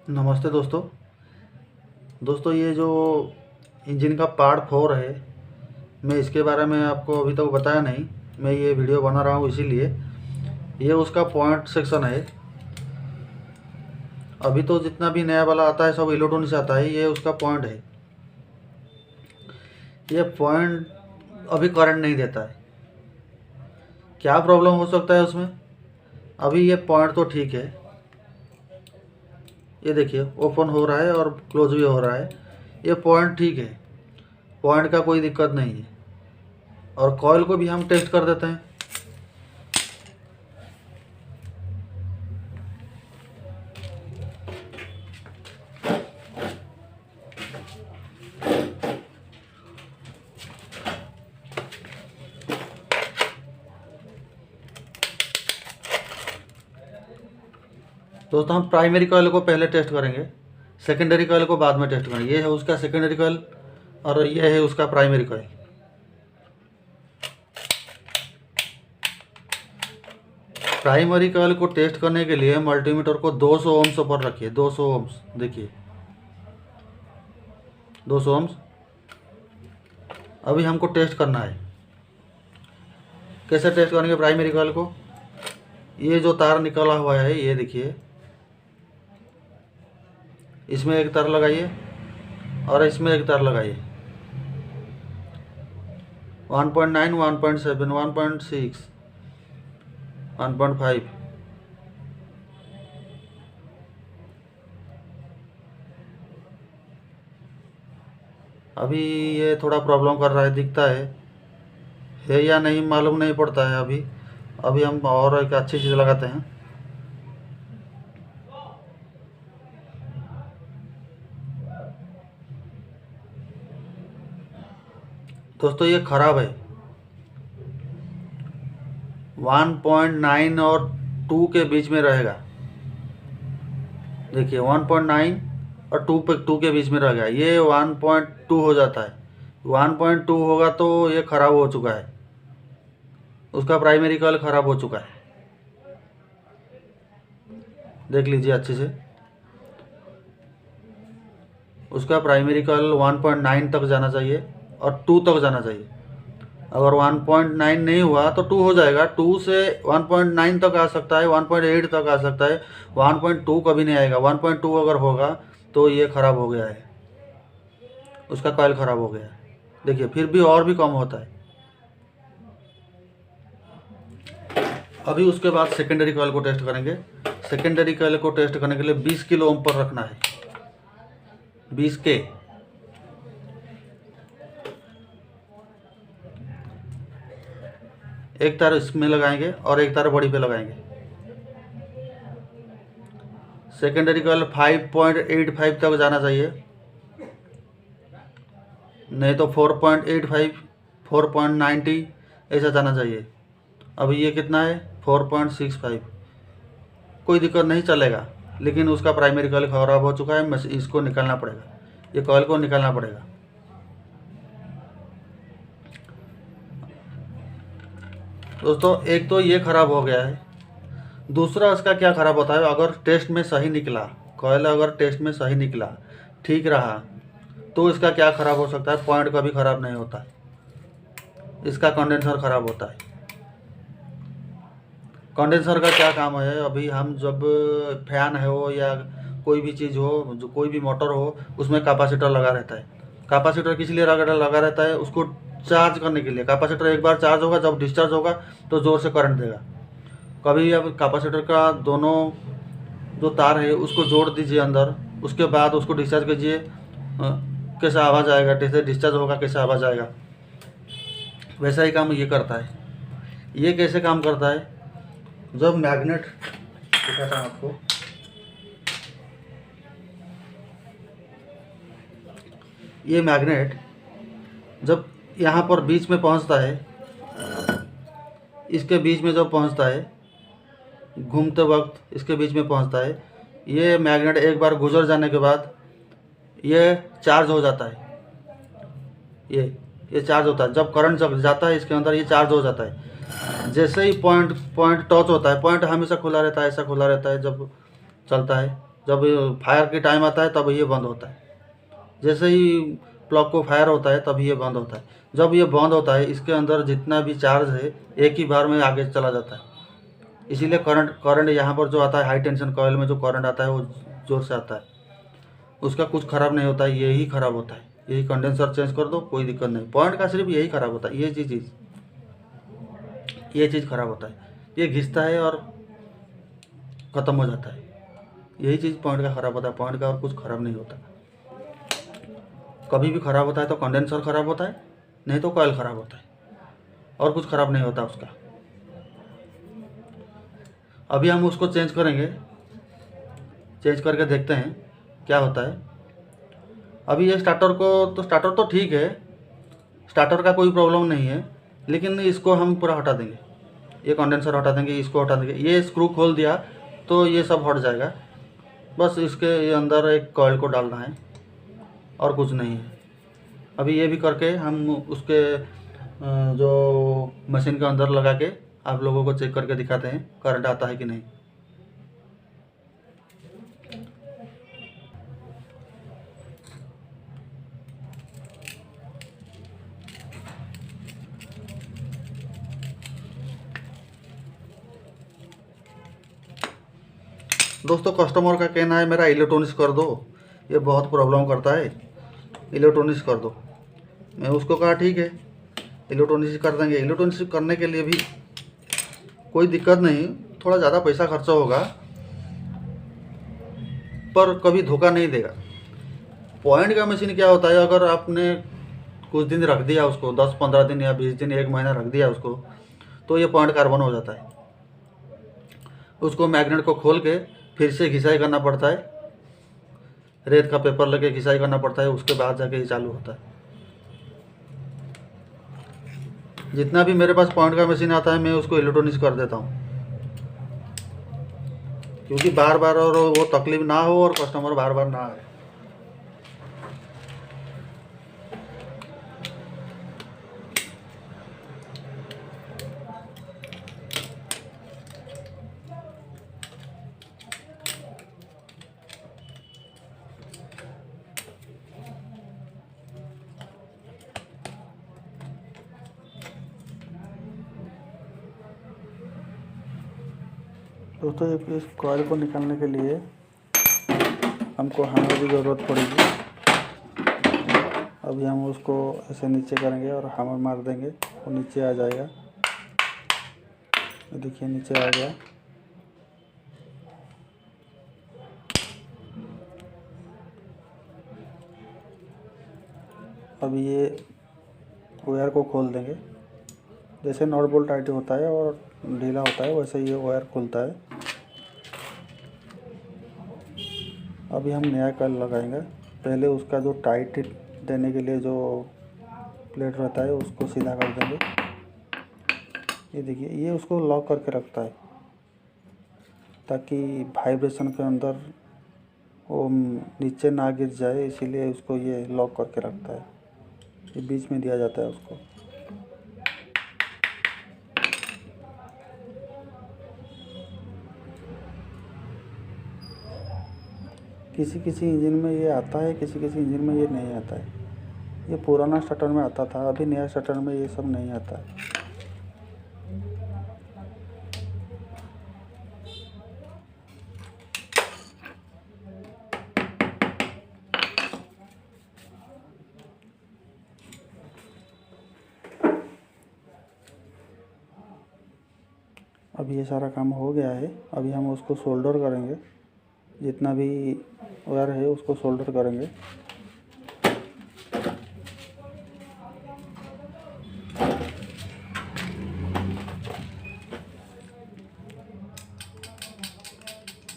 नमस्ते दोस्तों। ये जो इंजन का पार्ट 4 है, मैं इसके बारे में आपको अभी तक बताया नहीं। मैं ये वीडियो बना रहा हूँ इसीलिए। ये उसका पॉइंट सेक्शन है। अभी तो जितना भी नया वाला आता है सब इलेक्ट्रॉनिक से आता है। ये उसका पॉइंट है। ये पॉइंट अभी करंट नहीं देता है। क्या प्रॉब्लम हो सकता है उसमें? अभी ये पॉइंट तो ठीक है, ये देखिए ओपन हो रहा है और क्लोज भी हो रहा है। ये पॉइंट ठीक है, पॉइंट का कोई दिक्कत नहीं है। और कॉइल को भी हम टेस्ट कर देते हैं। दोस्तों, हम प्राइमरी कॉइल को पहले टेस्ट करेंगे, सेकेंडरी कॉइल को बाद में टेस्ट करेंगे। ये है उसका सेकेंडरी कॉइल और ये है उसका प्राइमरी कॉइल। प्राइमरी कॉइल को टेस्ट करने के लिए मल्टीमीटर को 200 ओम्स पर रखिए। 200 ओम्स, देखिए 200 ओम्स। अभी हमको टेस्ट करना है। कैसे टेस्ट करेंगे प्राइमरी कॉइल को? ये जो तार निकला हुआ है ये देखिए, इसमें एक तार लगाइए और इसमें एक तार लगाइए। 1.9, 1.7, 1.6, 1.5। अभी ये थोड़ा प्रॉब्लम कर रहा है, दिखता है या नहीं मालूम नहीं पड़ता है अभी। अभी हम और एक अच्छी चीज़ लगाते हैं। दोस्तों, ये ख़राब है। 1.9 और 2 के बीच में रहेगा। देखिए 1.9 और 2 के बीच में रहेगा। ये 1.2 हो जाता है। 1.2 होगा तो ये ख़राब हो चुका है, उसका प्राइमरी कॉइल ख़राब हो चुका है। देख लीजिए अच्छे से, उसका प्राइमरी कॉइल 1.9 तक जाना चाहिए और 2 तक जाना चाहिए। अगर 1.9 नहीं हुआ तो 2 हो जाएगा। 2 से 1.9 तक आ सकता है, 1.8 तक आ सकता है। 1.2 कभी नहीं आएगा। 1.2 अगर होगा तो ये ख़राब हो गया है, उसका कॉइल ख़राब हो गया है। देखिए फिर भी और भी कम होता है। अभी उसके बाद सेकेंडरी कॉइल को टेस्ट करेंगे। सेकेंडरी कॉइल को टेस्ट करने के लिए 20 किलो ओम पर रखना है। 20 के। एक तार इसमें लगाएंगे और एक तार बॉडी पे लगाएंगे। सेकेंडरी कॉइल 5.85 तक जाना चाहिए, नहीं तो 4.85, 4.90 ऐसा जाना चाहिए। अभी ये कितना है? 4.65। कोई दिक्कत नहीं, चलेगा। लेकिन उसका प्राइमरी कॉइल ख़राब हो चुका है। इसको निकालना पड़ेगा, ये कॉइल को निकालना पड़ेगा। दोस्तों, एक तो ये ख़राब हो गया है। दूसरा इसका क्या ख़राब होता है? अगर टेस्ट में सही निकला कॉइल, अगर टेस्ट में सही निकला, ठीक रहा, तो इसका क्या ख़राब हो सकता है? पॉइंट कभी ख़राब नहीं होता है, इसका कंडेंसर ख़राब होता है। कंडेंसर का क्या काम है? अभी हम जब फैन हो या कोई भी चीज़ हो, जो कोई भी मोटर हो, उसमें कैपेसिटर लगा रहता है। कैपेसिटर किस लिए लगा रहता है? उसको चार्ज करने के लिए। कैपेसिटर एक बार चार्ज होगा, जब डिस्चार्ज होगा तो ज़ोर से करंट देगा। कभी अब कैपेसिटर का दोनों जो तार है उसको जोड़ दीजिए अंदर, उसके बाद उसको डिस्चार्ज कीजिए, कैसा आवाज़ आएगा। जैसे डिस्चार्ज होगा कैसा आवाज़ आएगा, वैसा ही काम ये करता है। ये कैसे काम करता है? जब मैग्नेट, दिखाता हूँ आपको। ये मैग्नेट जब यहाँ पर बीच में पहुँचता है, इसके बीच में जब पहुँचता है, घूमते वक्त इसके बीच में पहुँचता है, ये मैग्नेट एक बार गुजर जाने के बाद ये चार्ज हो जाता है। ये चार्ज होता है। जब करंट जब जाता है इसके अंदर, ये चार्ज हो जाता है। जैसे ही पॉइंट टच होता है, पॉइंट हमेशा खुला रहता है, ऐसा खुला रहता है जब चलता है। जब फायर के टाइम आता है तब ये बंद होता है। जैसे ही प्लग को फायर होता है तब ये बंद होता है। जब ये बंद होता है इसके अंदर जितना भी चार्ज है एक ही बार में आगे चला जाता है। इसीलिए करंट यहाँ पर जो आता है हाई टेंशन कॉइल में जो करंट आता है वो ज़ोर से आता है। उसका कुछ ख़राब नहीं होता है, यही ख़राब होता है। यही कंडेंसर चेंज कर दो, कोई दिक्कत नहीं। पॉइंट का सिर्फ यही ख़राब होता है, ये चीज़ ख़राब होता है। ये घिसता है और ख़त्म हो जाता है। यही चीज़ पॉइंट का ख़राब होता है। पॉइंट का और कुछ ख़राब नहीं होता। कभी भी ख़राब होता है तो कंडेंसर ख़राब होता है, नहीं तो कॉइल ख़राब होता है, और कुछ ख़राब नहीं होता उसका। अभी हम उसको चेंज करेंगे, चेंज करके देखते हैं क्या होता है। अभी ये स्टार्टर तो ठीक है, स्टार्टर का कोई प्रॉब्लम नहीं है, लेकिन इसको हम पूरा हटा देंगे। ये कंडेंसर हटा देंगे, इसको हटा देंगे। ये स्क्रू खोल दिया तो ये सब हट जाएगा। बस इसके अंदर एक कॉइल को डालना है और कुछ नहीं है। अभी ये भी करके हम उसके जो मशीन के अंदर लगा के आप लोगों को चेक करके दिखाते हैं करंट आता है कि नहीं। दोस्तों कस्टमर का कहना है मेरा इलेक्ट्रॉनिक्स कर दो, ये बहुत प्रॉब्लम करता है, इलेक्ट्रॉनिक्स कर दो। मैं उसको कहा ठीक है इलेक्ट्रॉनिक्स कर देंगे। इलेक्ट्रॉनिक्स करने के लिए भी कोई दिक्कत नहीं, थोड़ा ज़्यादा पैसा खर्चा होगा पर कभी धोखा नहीं देगा। पॉइंट का मशीन क्या होता है, अगर आपने कुछ दिन रख दिया उसको, 10-15 दिन या 20 दिन 1 महीना रख दिया उसको, तो ये पॉइंट कार्बन हो जाता है। उसको मैग्नेट को खोल के फिर से घिसाई करना पड़ता है, रेत का पेपर लेके घिसाई करना पड़ता है, उसके बाद जाके ये चालू होता है। जितना भी मेरे पास पॉइंट का मशीन आता है मैं उसको इलेक्ट्रॉनिक्स कर देता हूँ, क्योंकि बार बार और वो तकलीफ ना हो और कस्टमर बार बार ना आए। दोस्तों इस कॉइल को निकालने के लिए हमको हैमर की ज़रूरत पड़ेगी। अभी हम उसको ऐसे नीचे करेंगे और हैमर मार देंगे, वो नीचे आ जाएगा। देखिए नीचे आ गया। अभी ये वायर को खोल देंगे। जैसे नॉट बोल्ट टाइट होता है और ढीला होता है वैसे ये वायर खुलता है। अभी हम नया कॉइल लगाएंगे। पहले उसका जो टाइट देने के लिए जो प्लेट रहता है उसको सीधा कर देंगे। ये देखिए ये उसको लॉक करके रखता है ताकि वाइब्रेशन के अंदर वो नीचे ना गिर जाए, इसीलिए उसको ये लॉक करके रखता है। ये बीच में दिया जाता है उसको। किसी किसी इंजन में ये आता है, किसी किसी इंजन में ये नहीं आता है। ये पुराना स्टार्टर में आता था, अभी नया स्टार्टर में ये सब नहीं आता है। अभी ये सारा काम हो गया है। अभी हम उसको सोल्डर करेंगे, जितना भी वायर है उसको सोल्डर करेंगे।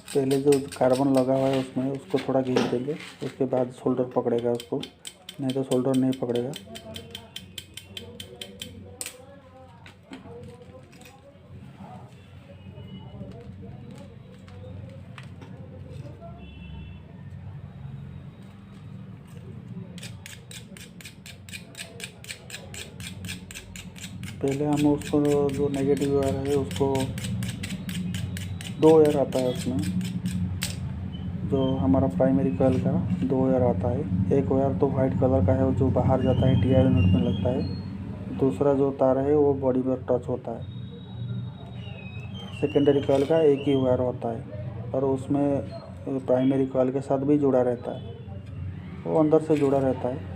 पहले जो कार्बन लगा हुआ है उसमें उसको थोड़ा घिस देंगे, उसके बाद सोल्डर पकड़ेगा उसको, नहीं तो सोल्डर नहीं पकड़ेगा। पहले हम उसको जो नेगेटिव वायर है उसको 2 वायर आता है उसमें, जो हमारा प्राइमरी कॉइल का 2 वायर आता है। एक वायर तो वाइट कलर का है जो बाहर जाता है टीआई यूनिट में लगता है। दूसरा जो तार है वो बॉडी पर टच होता है। सेकेंडरी कॉइल का एक ही वायर होता है और उसमें प्राइमरी कॉइल के साथ भी जुड़ा रहता है, वो अंदर से जुड़ा रहता है।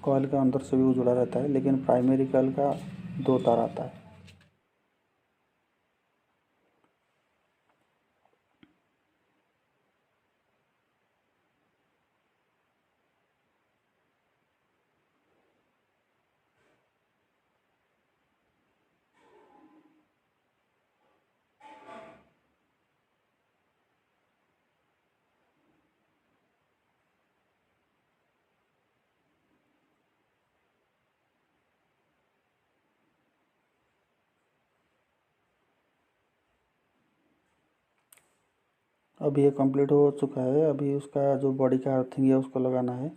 कॉइल के अंदर से भी वो जुड़ा रहता है, लेकिन प्राइमरी कॉइल का 2 तार आता है। अभी ये कंप्लीट हो चुका है। अभी उसका जो बॉडी का अर्थिंग है उसको लगाना है।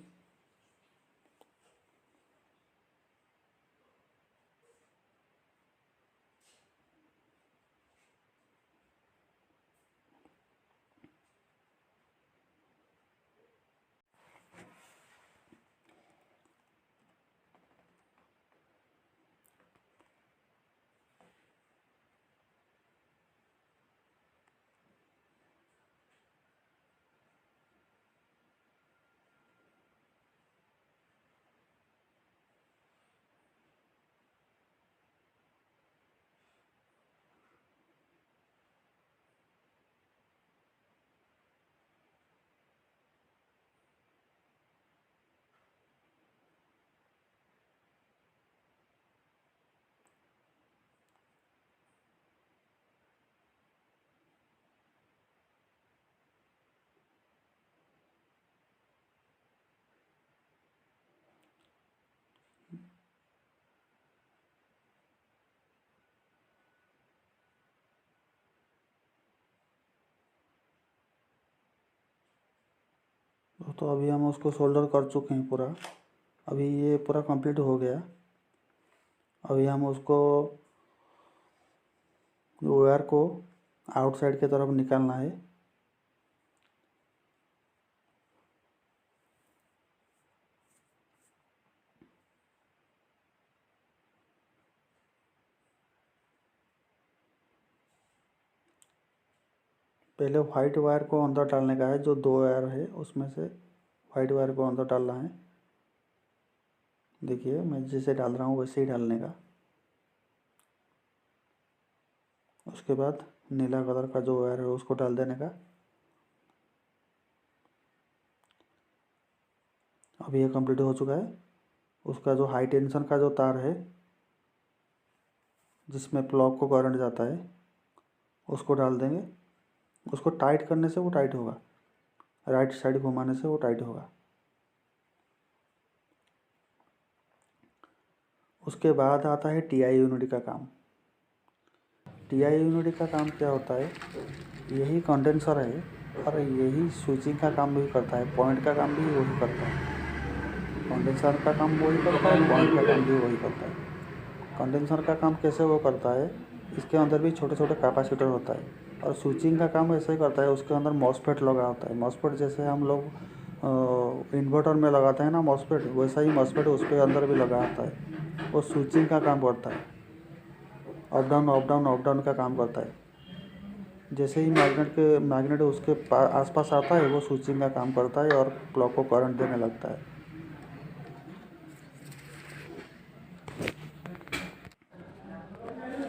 तो अभी हम उसको सोल्डर कर चुके हैं पूरा। अभी ये पूरा कंप्लीट हो गया। अभी हम उसको वायर को आउटसाइड की तरफ निकालना है। पहले वाइट वायर को अंदर डालने का है, जो 2 वायर है उसमें से वाइट वायर को अंदर डालना है। देखिए मैं जैसे डाल रहा हूँ वैसे ही डालने का। उसके बाद नीला कलर का जो वायर है उसको डाल देने का। अभी ये कंप्लीट हो चुका है। उसका जो हाई टेंशन का जो तार है जिसमें प्लग को करंट जाता है उसको डाल देंगे। उसको टाइट करने से वो टाइट होगा, राइट साइड घुमाने से वो टाइट होगा। उसके बाद आता है टीआई यूनिट का काम। टीआई यूनिट का काम क्या होता है, यही कंडेंसर है और यही स्विचिंग का काम भी करता है, पॉइंट का काम भी वही करता है। कंडेंसर का काम वही करता है, पॉइंट का काम भी वही करता है। कंडेंसर का काम कैसे वो करता है, इसके अंदर भी छोटे छोटे कैपेसिटर होता है। और स्विचिंग का काम ऐसे ही करता है, उसके अंदर मॉसफेट लगा होता है। मॉसफेट जैसे हम लोग इन्वर्टर में लगाते हैं ना मॉसफेट, वैसा ही मॉसफेट उसके अंदर भी लगा होता है। वो स्विचिंग का काम करता है, up down up down up down का काम करता है। जैसे ही मैग्नेट उसके आसपास आता है वो स्विचिंग का काम करता है और प्लग को करंट देने लगता है।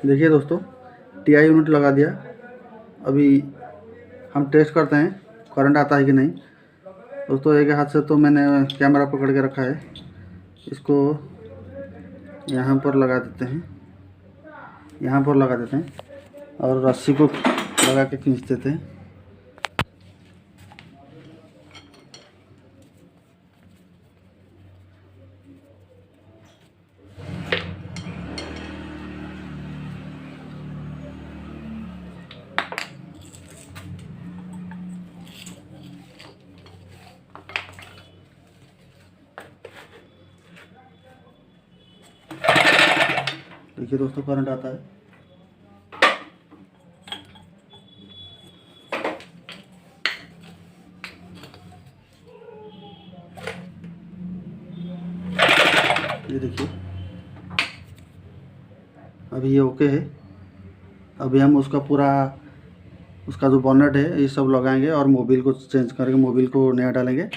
देखिए दोस्तों, टीआई यूनिट लगा दिया। अभी हम टेस्ट करते हैं करंट आता है कि नहीं। दोस्तों एक हाथ से तो मैंने कैमरा पकड़ के रखा है, इसको यहाँ पर लगा देते हैं, यहाँ पर लगा देते हैं और रस्सी को लगा के खींच देते हैं। देखिए दोस्तों करंट आता है। अभी ये ओके है। अभी हम उसका पूरा उसका जो बॉनेट है ये सब लगाएंगे और मोबिल को चेंज करके मोबिल को नया डालेंगे।